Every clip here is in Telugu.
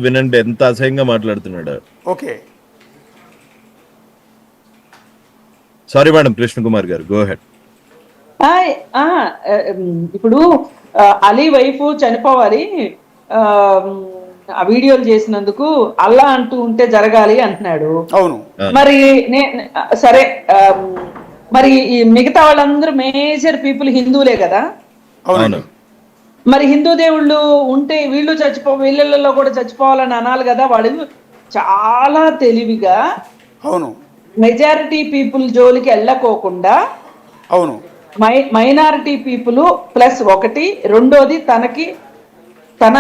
వినండి ఎంత అసహ్యంగా మాట్లాడుతున్నాడు. Okay. Sorry madam, Krishna Kumar గారు, గో హెడ్. ఇప్పుడు అలీ వైఫ్ చనిపోవాలి, ఆ వీడియోలు చేసినందుకు అల్లా అంటూ ఉంటే జరగాలి అంటున్నాడు. అవును. మరి సరే, మరి ఈ మిగతా వాళ్ళందరూ మేజర్ పీపుల్ హిందువులే కదా. అవును. మరి హిందూ దేవుళ్ళు ఉంటే వీళ్ళు వీళ్ళల్లో కూడా చచ్చిపోవాలని అనాలి కదా. వాడు చాలా తెలివిగా అవును మెజారిటీ పీపుల్ జోలికి వెళ్ళకోకుండా అవును మైనారిటీ పీపుల్ ప్లస్ ఒకటి, రెండోది తన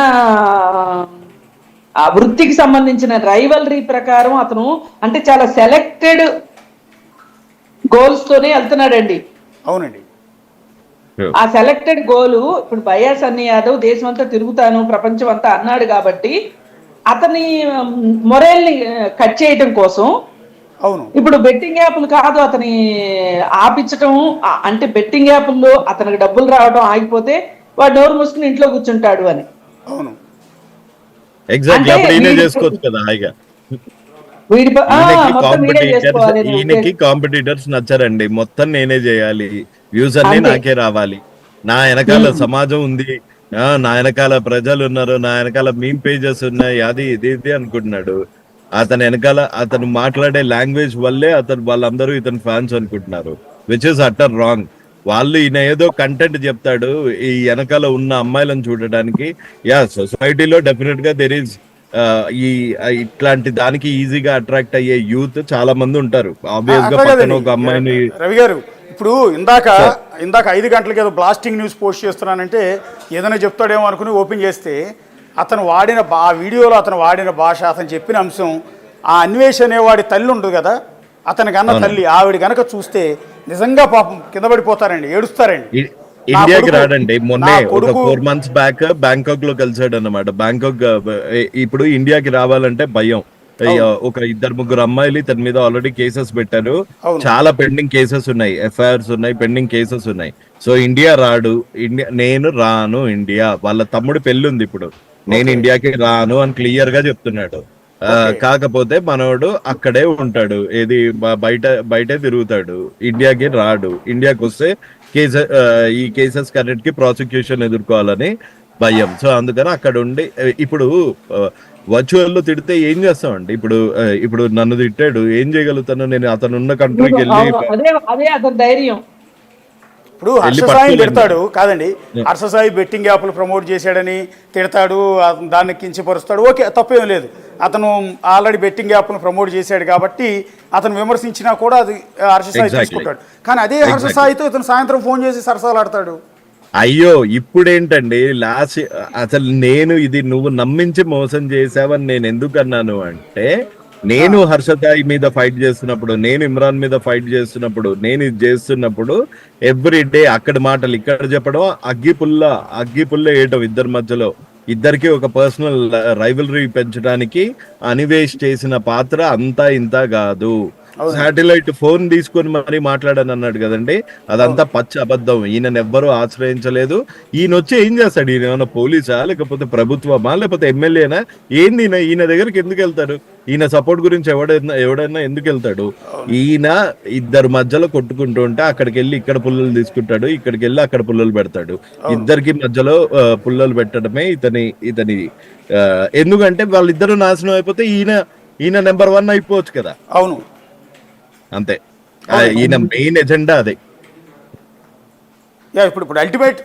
వృత్తికి సంబంధించిన రైవలరీ ప్రకారం అతను అంటే చాలా సెలెక్టెడ్ గోల్స్ తోనే వెళ్తున్నాడండి. అవునండి. ఆ సెలెక్టెడ్ గోలు ఇప్పుడు వైఎస్ సన్నీ యాదవ్ దేశం అంతా తిరుగుతాను, ప్రపంచం అంతా అన్నాడు కాబట్టి అతని మొరేల్ని కట్ చేయడం కోసం అవును ఇప్పుడు బెట్టింగ్ యాప్లు కాదు అతని ఆపించటం, అంటే బెట్టింగ్ యాప్ల్లో అతనికి డబ్బులు రావడం ఆగిపోతే వాడు నోరు మూసుకుని ఇంట్లో కూర్చుంటాడు అని. అవును ఎగ్జాక్ట్లీ. అప్పుడు ఈయన చేసుకోవచ్చు కదా హాయిగా. ఈయనకి కాంపిటీటర్స్ నచ్చారండి. మొత్తం నేనే చేయాలి, వ్యూస్ అన్ని నాకే రావాలి, నా వెనకాల సమాజం ఉంది, నా వెనకాల ప్రజలు ఉన్నారు, నా వెనకాల మీమ్ పేజెస్ ఉన్నాయి, అది ఇది అనుకుంటున్నాడు. అతని వెనకాల అతను మాట్లాడే లాంగ్వేజ్ వల్లే వాళ్ళందరూ ఇతని ఫ్యాన్స్ అనుకుంటున్నారు, విచ్ ఇస్ అటర్ రాంగ్. వాళ్ళు ఈయన ఏదో కంటెంట్ చెప్తాడు ఈ వెనకాల ఉన్న అమ్మాయిలను చూడడానికి. యా, సొసైటీలో డెఫినెట్ గా దెర్ ఈస్ ఇట్లాంటి దానికి ఈజీగా అట్రాక్ట్ అయ్యే యూత్ చాలా మంది ఉంటారు. ఆబ్వియస్ గా పక్కన ఒక అమ్మాయిని. రవి గారు, ఇప్పుడు ఇందాక 5 గంటలకి ఏదో బ్లాస్టింగ్ న్యూస్ పోస్ట్ చేస్తున్నానంటే ఏదైనా చెప్తాడేమో అనుకుని ఓపెన్ చేస్తే అతను వాడిన ఆ వీడియోలో అతను వాడిన భాష, అతను చెప్పిన అంశం, ఆ అన్వేష్ అనేవాడి తల్లి ఉంటుంది కదా, అతని కన్నా తల్లి, ఆవిడ గనక చూస్తే నిజంగా పాపం కింద పడిపోతారండి, ఏడుస్తారండి. ఇండియాకి రాడండి. మొన్నే ఒక 4 months బ్యాక్ బ్యాంకాక్ లో కలిసాడు అన్నమాట. బ్యాంకాక్ ఇప్పుడు ఇండియాకి రావాలంటే భయం. ఒక 2-3 అమ్మాయిలు ఇతని మీద ఆల్రెడీ కేసెస్ పెట్టారు. చాలా పెండింగ్ కేసెస్ ఉన్నాయి, ఎఫ్ఐఆర్స్ ఉన్నాయి, పెండింగ్ కేసెస్ ఉన్నాయి. సో ఇండియా రాడు. నేను రాను ఇండియా. వాళ్ళ తమ్ముడు పెళ్లి ఉంది ఇప్పుడు, నేను ఇండియాకి రాను అని క్లియర్ గా చెప్తున్నాడు. కాకపోతే మనోడు అక్కడే ఉంటాడు, ఏది బయటే తిరుగుతాడు, ఇండియాకి రాడు. ఇండియాకి వస్తే ఈ కేసెస్ కన్నిటికి ప్రాసిక్యూషన్ ఎదుర్కోవాలని భయం. సో అందుకని అక్కడ ఉండి ఇప్పుడు వర్చువల్ లో తిడితే ఏం చేస్తామండి? ఇప్పుడు నన్ను తిట్టాడు, ఏం చేయగలుగుతాను నేను? అతను ఉన్న కంట్రీకి వెళ్ళి ధైర్యం. ఇప్పుడు హర్షసాయి తిడతాడు కాదండి, హర్షసాయి బెట్టింగ్ యాప్లు ప్రమోట్ చేశాడని తిడతాడు, దాన్ని కించపరుస్తాడు, ఓకే, తప్పేం లేదు. అతను ఆల్రెడీ బెట్టింగ్ యాప్ను ప్రమోట్ చేశాడు కాబట్టి అతను విమర్శించినా కూడా అది హర్షసాయి తీసుకుంటాడు. కానీ అదే హర్షసాయితో ఇతను సాయంత్రం ఫోన్ చేసి సరసాలాడతాడు. అయ్యో, ఇప్పుడేంటండి అసలు నేను ఇది నువ్వు నమ్మించి మోసం చేసావని నేను ఎందుకు అన్నాను అంటే, నేను హర్షతాయి మీద ఫైట్ చేస్తున్నప్పుడు, నేను ఇమ్రాన్ మీద ఫైట్ చేస్తున్నప్పుడు, నేను ఇది చేస్తున్నప్పుడు ఎవ్రీ డే అక్కడ మాటలు ఇక్కడ చెప్పడం, అగ్గిపుల్ల వేయటం ఇద్దరి మధ్యలో. ఇద్దరికి ఒక పర్సనల్ రైవలరీ పెంచడానికి అనివేష్ చేసిన పాత్ర అంతా ఇంత కాదు. శాటిలైట్ ఫోన్ తీసుకొని మరీ మాట్లాడని అన్నాడు కదండి, అదంతా పచ్చి అబద్ధం. ఈయనను ఎవ్వరూ ఆశ్రయించలేదు. ఈయన వచ్చి ఏం చేస్తాడు? ఈయన ఏమైనా పోలీసా, లేకపోతే ప్రభుత్వమా, లేకపోతే ఎమ్మెల్యేనా? ఏంది ఈయన దగ్గరికి ఎందుకు వెళ్తాడు? ఈయన సపోర్ట్ గురించి ఎవడైనా ఎందుకు వెళ్తాడు? ఈయన ఇద్దరు మధ్యలో కొట్టుకుంటూ ఉంటే అక్కడికి వెళ్ళి ఇక్కడ పుల్లలు తీసుకుంటాడు, ఇక్కడికి వెళ్ళి అక్కడ పుల్లలు పెడతాడు. ఇద్దరికి మధ్యలో పుల్లలు పెట్టడమే ఇతని ఎందుకంటే వాళ్ళిద్దరూ నాశనం అయిపోతే ఈయన నెంబర్ 1 అయిపోవచ్చు కదా. అవును, అంతే. ఈయన మెయిన్ ఎజెండా అదే. ఇప్పుడు అల్టిమేట్